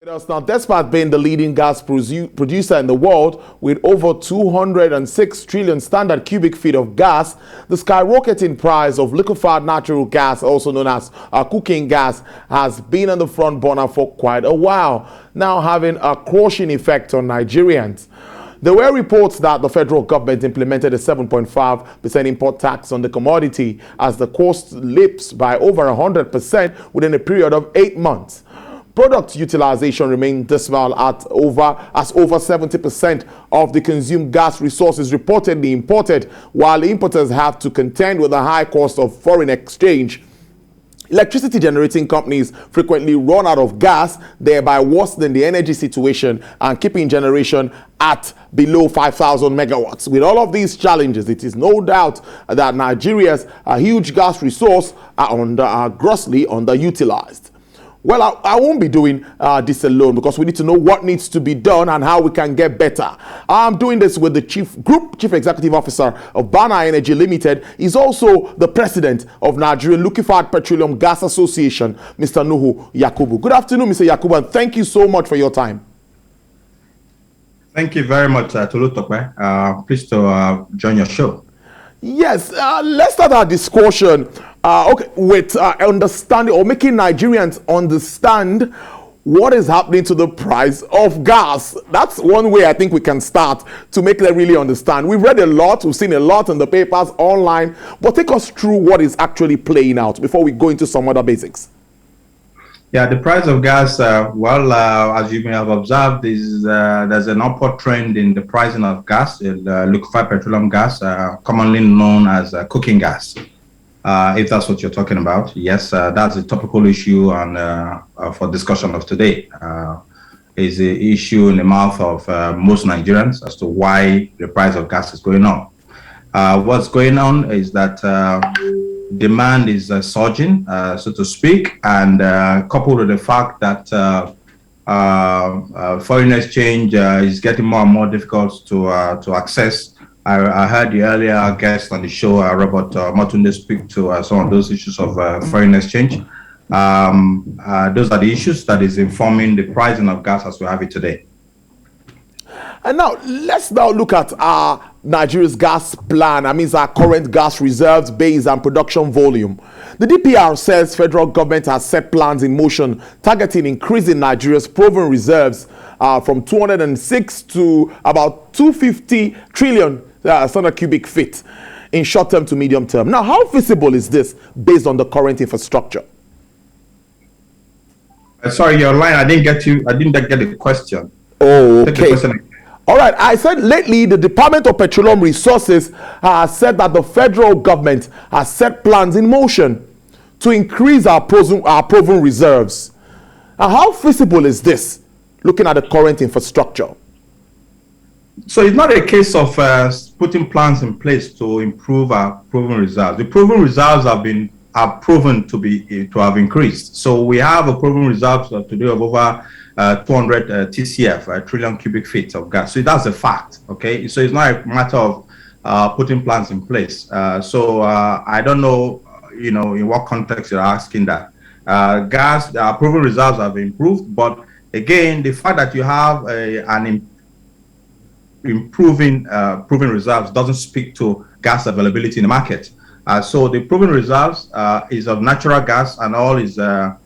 Now, despite being the leading gas producer in the world with over 206 trillion standard cubic feet of gas, the skyrocketing price of liquefied natural gas, also known as cooking gas, has been on the front burner for quite a while, now having a crushing effect on Nigerians. There were reports that the federal government implemented a 7.5% import tax on the commodity as the cost leaps by over 100% within a period of 8 months. Product utilization remained dismal at over 70% of the consumed gas resources reportedly imported, while importers have to contend with the high cost of foreign exchange. Electricity generating companies frequently run out of gas, thereby worsening the energy situation and keeping generation at below 5,000 megawatts. With all of these challenges, it is no doubt that Nigeria's huge gas resource are grossly underutilized. Well, I won't be doing this alone because we need to know what needs to be done and how we can get better. I'm doing this with the Chief Executive Officer of Bana Energy Limited. He's also the President of Nigerian Liquefied Petroleum Gas Association, Mr. Nuhu Yakubu. Good afternoon, Mr. Yakubu, and thank you so much for your time. Thank you very much, Tolu Tokwe. Pleased to join your show. Yes, let's start our discussion with understanding or making Nigerians understand what is happening to the price of gas. That's one way I think we can start to make them really understand. We've read a lot, we've seen a lot in the papers, online, but take us through what is actually playing out before we go into some other basics. Yeah, the price of gas, as you may have observed, there's an upward trend in the pricing of gas, liquefied petroleum gas, commonly known as cooking gas. If that's what you're talking about, yes, that's a topical issue and for discussion of today. Is the issue in the mouth of most Nigerians as to why the price of gas is going up. What's going on is that demand is surging, so to speak, and coupled with the fact that foreign exchange is getting more and more difficult to access. I heard the earlier guest on the show, Robert Motunde, speak to some of those issues of foreign exchange. Those are the issues that is informing the pricing of gas as we have it today. And now, let's now look at Nigeria's gas plan. I mean, our current gas reserves, base, and production volume. The DPR says federal government has set plans in motion targeting increasing Nigeria's proven reserves from 206 to about 250 trillion standard cubic feet in short term to medium term. Now, how feasible is this based on the current infrastructure? Sorry, your line, I didn't get the question. Oh, okay. All right, I said lately the Department of Petroleum Resources has said that the federal government has set plans in motion to increase our proven reserves. Now, how feasible is this, looking at the current infrastructure? So it's not a case of putting plans in place to improve our proven reserves. The proven reserves are proven to have increased. So we have a proven reserves today of over 200 TCF, trillion cubic feet of gas. So that's a fact, okay? So it's not a matter of putting plans in place. So I don't know, in what context you're asking that. Gas, proven reserves have improved, but again, the fact that you have an improving proven reserves doesn't speak to gas availability in the market. So the proven reserves is of natural gas, and all is a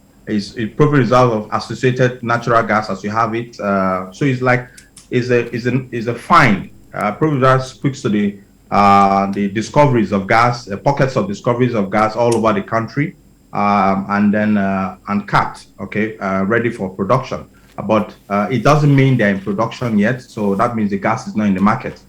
proven reserve of associated natural gas as you have it. So it's like is a find. Proven reserves speaks to the discoveries of gas, pockets of discoveries of gas all over the country, and then uncapped, okay, ready for production. But it doesn't mean they're in production yet, so that means the gas is not in the market.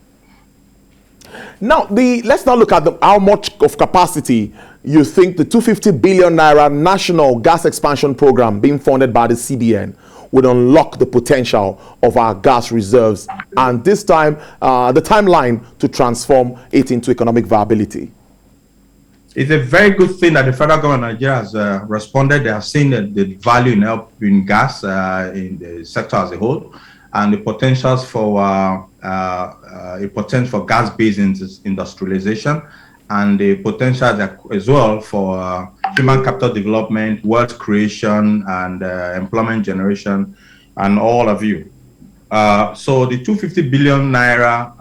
Now, let's now look at how much of capacity you think the 250 billion naira national gas expansion program being funded by the CBN would unlock the potential of our gas reserves, and this time the timeline to transform it into economic viability. It's a very good thing that the federal government of Nigeria has responded. They have seen the value in gas in the sector as a whole, and the potentials for gas-based industrialization, and the potential as well for human capital development, wealth creation, and employment generation and all of you. So the 250 billion naira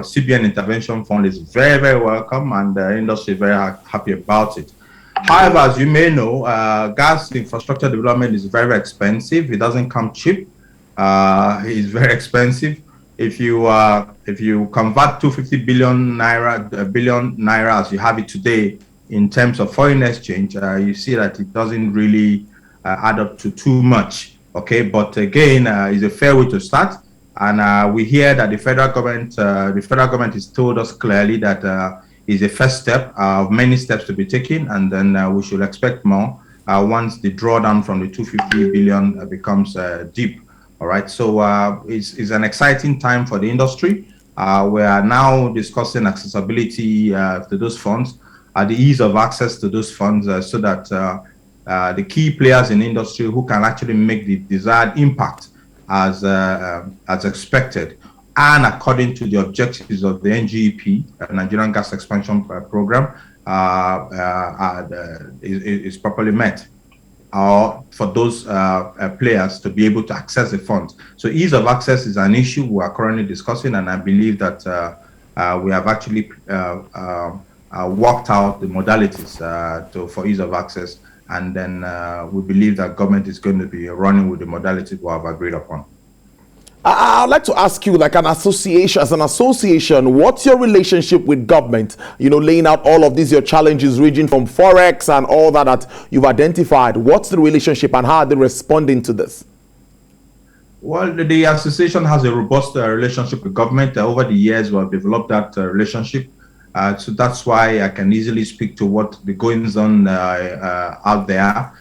CBN intervention fund is very, very welcome, and the industry is very happy about it. However, as you may know, gas infrastructure development is very expensive. It doesn't come cheap. It's very expensive. If you convert 250 billion naira as you have it today in terms of foreign exchange, you see that it doesn't really add up to too much. Okay, but again, it's a fair way to start. And we hear that the federal government has told us clearly that is a first step of many steps to be taken, and then we should expect more once the drawdown from the 250 billion becomes deep. All right, so it's an exciting time for the industry. We are now discussing accessibility to those funds, the ease of access to those funds, so that the key players in the industry who can actually make the desired impact as expected and according to the objectives of the NGEP, Nigerian Gas Expansion Program, is properly met, or for those players to be able to access the funds. So ease of access is an issue we are currently discussing, and I believe that we have actually worked out the modalities for ease of access, and then we believe that government is going to be running with the modalities we have agreed upon. I'd like to ask you, like as an association, what's your relationship with government? You know, laying out all of these, your challenges ranging from Forex and all that you've identified. What's the relationship and how are they responding to this? Well, the association has a robust relationship with government. Over the years, we have developed that relationship. So that's why I can easily speak to what the goings on out there.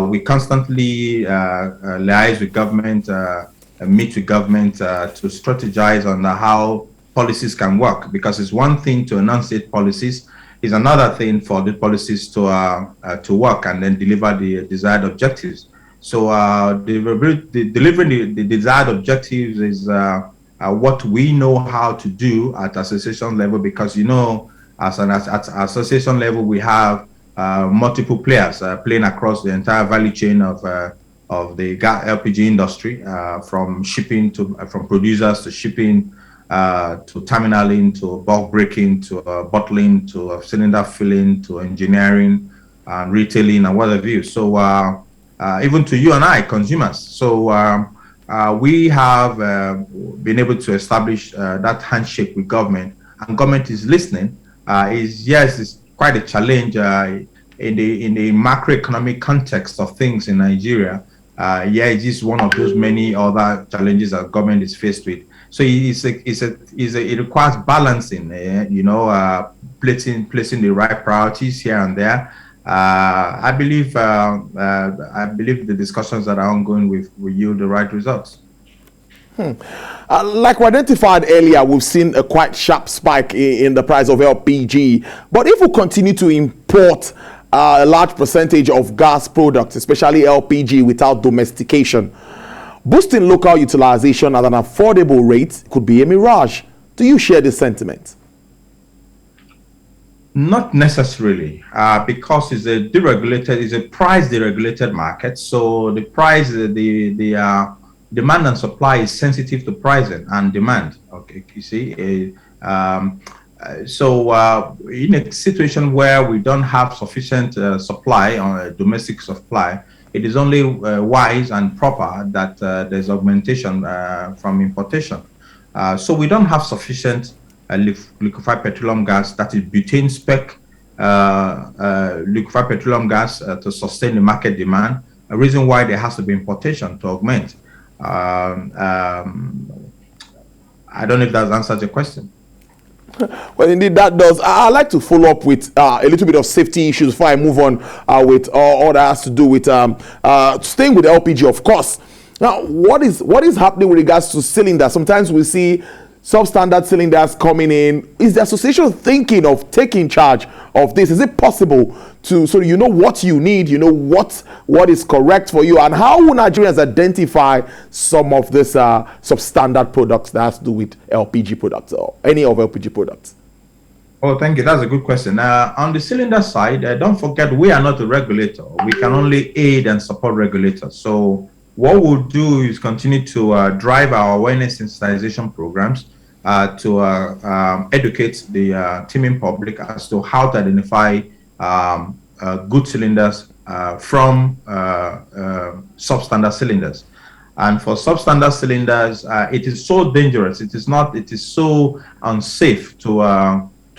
We constantly liaise with government, meet with government to strategize on how policies can work, because it's one thing to enunciate policies, it's another thing for the policies to work and then deliver the desired objectives. So delivering the desired objectives is what we know how to do at association level, because at association level we have multiple players playing across the entire value chain of the LPG industry, from shipping from producers to shipping, to terminaling, to bulk breaking, to bottling, to cylinder filling, to engineering and retailing and what have you. So even to you and I, consumers. So we have been able to establish that handshake with government, and government is listening. It's quite a challenge in the macroeconomic context of things in Nigeria. It is one of those many other challenges that government is faced with. So it requires balancing, placing the right priorities here and there. I believe the discussions that are ongoing will yield the right results. Like we identified earlier, we've seen a quite sharp spike in the price of LPG. But if we continue to import a large percentage of gas products, especially LPG, without domestication, boosting local utilization at an affordable rate could be a mirage. Do you share this sentiment? Not necessarily, because it's a price deregulated market. So the price, the demand and supply is sensitive to pricing and demand. Okay, you see. So in a situation where we don't have sufficient supply or domestic supply, it is only wise and proper that there's augmentation from importation. So we don't have sufficient liquefied petroleum gas, that is butane spec liquefied petroleum gas to sustain the market demand. A reason why there has to be importation to augment. I don't know if that answers your question. Well, indeed, that does. I'd like to follow up with a little bit of safety issues before I move on with all that has to do with staying with LPG, of course. Now, what is happening with regards to cylinders? Sometimes we see substandard cylinders coming in. Is the association thinking of taking charge of this? Is it possible to, so you know what you need, you know what is correct for you, and how will Nigerians identify some of this substandard products that has to do with LPG products or any of LPG products? Oh, thank you. That's a good question. On the cylinder side, don't forget we are not a regulator. We can only aid and support regulators. So What we'll do is continue to drive our awareness sensitization programs to educate the teaming public as to how to identify good cylinders from substandard cylinders. And for substandard cylinders, it is so dangerous. It is not. It is so unsafe to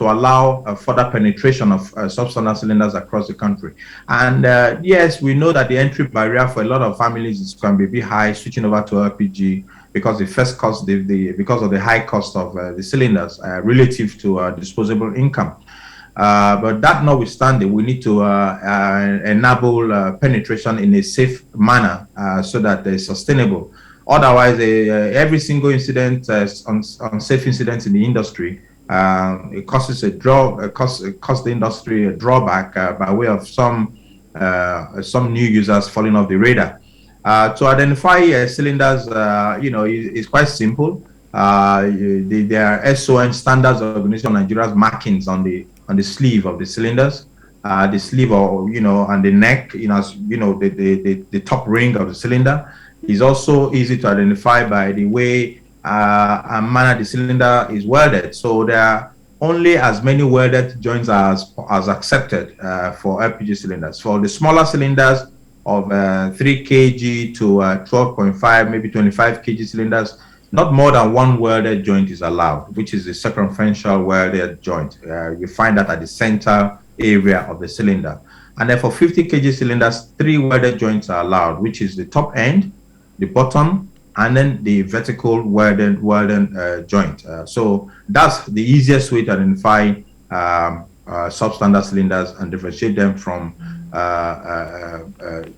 allow further penetration of substandard cylinders across the country. And yes, we know that the entry barrier for a lot of families is going to be high, switching over to LPG because the first cost, because of the high cost of the cylinders relative to disposable income. But that notwithstanding, we need to enable penetration in a safe manner so that they're sustainable. Otherwise, every single incident, unsafe incident in the industry, it causes costs the industry a drawback by way of some new users falling off the radar. To identify cylinders, is quite simple. There are SON, Standards Organization of Nigeria's markings on the sleeve of the cylinders, the sleeve, or and the neck, the top ring of the cylinder is also easy to identify by the way and manner the cylinder is welded. So there are only as many welded joints as accepted for LPG cylinders. For the smaller cylinders of 3 kg to 12.5, maybe 25 kg cylinders, not more than one welded joint is allowed, which is the circumferential welded joint. You find that at the center area of the cylinder. And then for 50 kg cylinders, 3 welded joints are allowed, which is the top end, the bottom, and then the vertical welded joint. So that's the easiest way to identify substandard cylinders and differentiate them from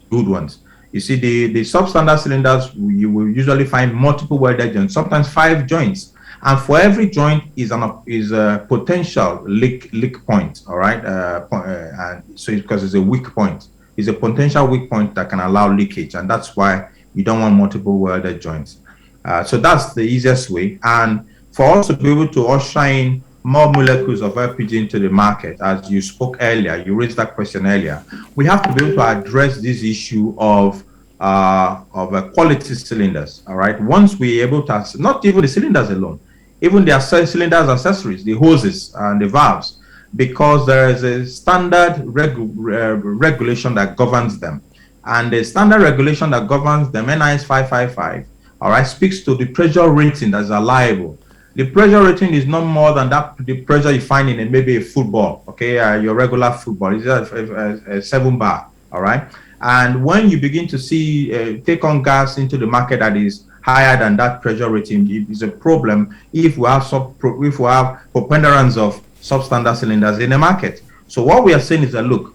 good ones. You see, the substandard cylinders, you will usually find multiple welded joints, sometimes 5 joints, and for every joint is a potential leak point. All right, and so because it's a weak point, it's a potential weak point that can allow leakage, and that's why you don't want multiple welded joints. So that's the easiest way. And for us to be able to usher in more molecules of LPG into the market, as you spoke earlier, you raised that question earlier, we have to be able to address this issue of quality cylinders. All right. Once we're able to, not even the cylinders alone, even the cylinders accessories, the hoses and the valves, because there is a standard regulation that governs them. And the standard regulation that governs them, NIS 555, all right, speaks to the pressure rating that's allowable. The pressure rating is not more than the pressure you find in maybe a football, okay, your regular football. It's a 7 bar, all right? And when you begin to see take on gas into the market that is higher than that pressure rating, it is a problem if we have preponderance of substandard cylinders in the market. So what we are saying is that, look,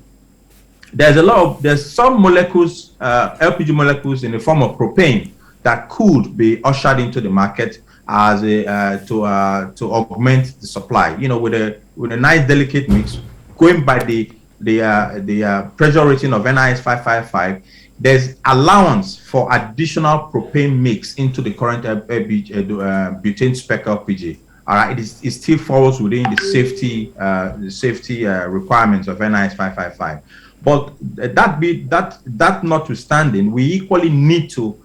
there's some molecules, LPG molecules in the form of propane that could be ushered into the market as to augment the supply. With a nice delicate mix, going by the pressure rating of NIS 555, there's allowance for additional propane mix into the current butane spec LPG. All right, it still falls within the safety requirements of NIS 555. But that notwithstanding, we equally need to,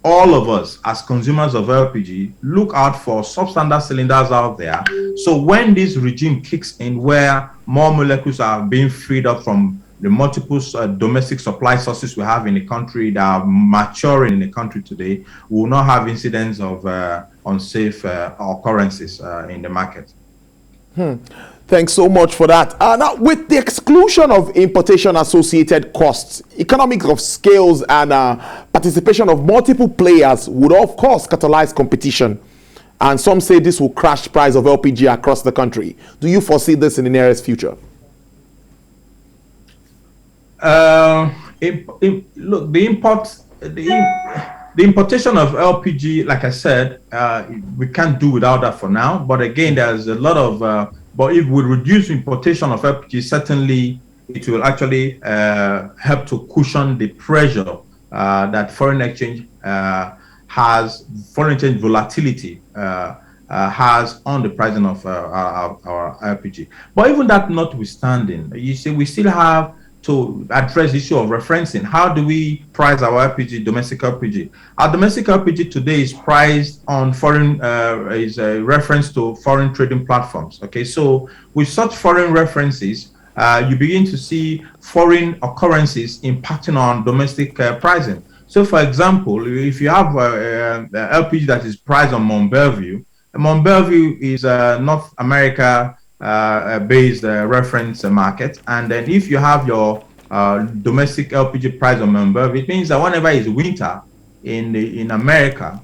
all of us as consumers of LPG, look out for substandard cylinders out there. So when this regime kicks in, where more molecules are being freed up from the multiple domestic supply sources we have in the country that are maturing in the country today, we will not have incidents of unsafe occurrences in the market. Thanks so much for that. Now, with the exclusion of importation associated costs, economics of scales and participation of multiple players would, of course, catalyze competition. And some say this will crash price of LPG across the country. Do you foresee this in the nearest future? Look, the importation of LPG, like I said, we can't do without that for now. But again, there's a lot of but if we reduce importation of LPG, certainly it will actually help to cushion the pressure that foreign exchange volatility has on the pricing of our LPG. But even that notwithstanding, you see, we still have to address the issue of referencing. How do we price our LPG, domestic LPG? Our domestic LPG today is priced on foreign, is a reference to foreign trading platforms. Okay, so with such foreign references, you begin to see foreign occurrences impacting on domestic pricing. So, for example, if you have LPG that is priced on Mont Belvieu is North America based reference market, and then if you have your domestic LPG price on Mont Belvieu, it means that whenever it's winter in America,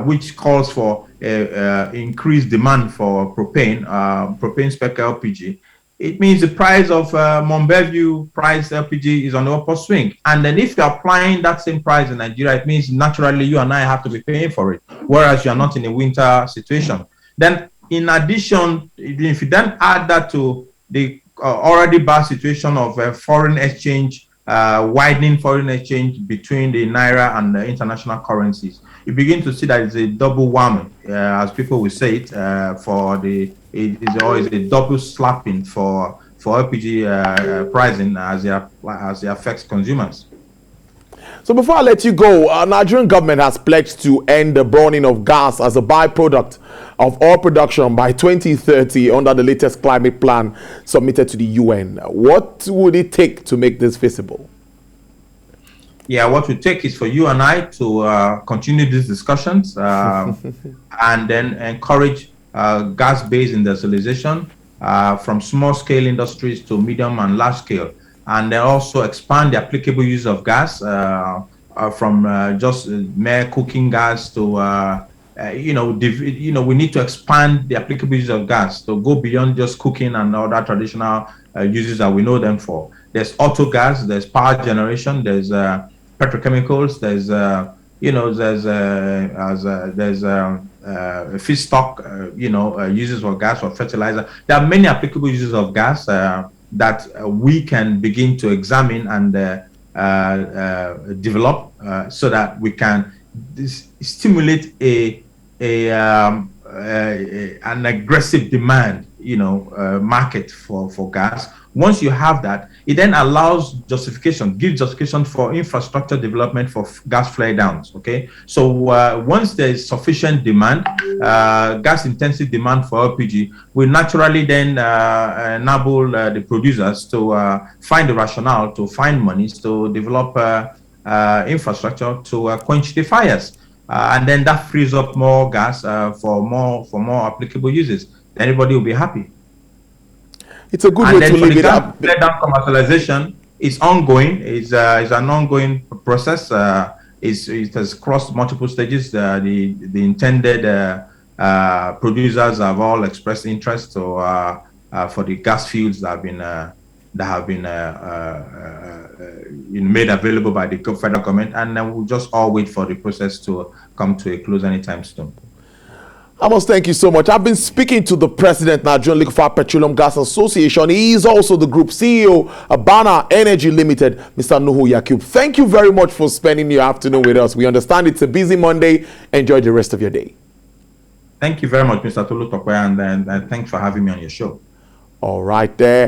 which calls for increased demand for propane spec LPG, it means the price of Mont Belvieu price LPG is on the upper swing. And then if you're applying that same price in Nigeria, it means naturally you and I have to be paying for it, whereas you're not in a winter situation. Then in addition, if you then add that to the already bad situation of foreign exchange, widening foreign exchange between the Naira and the international currencies, you begin to see that it's a double whammy, as people will say it, it is always a double slapping for LPG pricing as it affects consumers. So before I let you go, Nigerian government has pledged to end the burning of gas as a byproduct of oil production by 2030 under the latest climate plan submitted to the UN. What would it take to make this feasible? Yeah, what we take is for you and I to continue these discussions and then encourage gas-based industrialization from small-scale industries to medium and large-scale, and then also expand the applicable use of gas from just mere cooking gas to we need to expand the applicable use of gas to go beyond just cooking and other traditional uses that we know them for. There's auto gas, there's power generation, there's petrochemicals, there's feedstock, uses for gas or fertilizer. There are many applicable uses of gas that we can begin to examine and develop so that we can stimulate an aggressive demand, market for gas. Once you have that, it then allows gives justification for infrastructure development for gas flare downs. Okay, so once there is sufficient demand, gas-intensive demand for LPG, we naturally then enable the producers to find the rationale, to find monies to develop infrastructure to quench the fires, and then that frees up more gas for more applicable uses. Everybody will be happy. It's a good way to leave it up. Flare down commercialization is ongoing. It's an ongoing process. It has crossed multiple stages. The intended producers have all expressed interest for the gas fields that have been made available by the federal government, and then we'll just all wait for the process to come to a close anytime soon. I must thank you so much. I've been speaking to the president, Nigerian Liquefied Petroleum Gas Association. He is also the group CEO, Abana Energy Limited, Mr. Nuhu Yakubu. Thank you very much for spending your afternoon with us. We understand it's a busy Monday. Enjoy the rest of your day. Thank you very much, Mr. Tolu Tokwe, and thanks for having me on your show. All right there.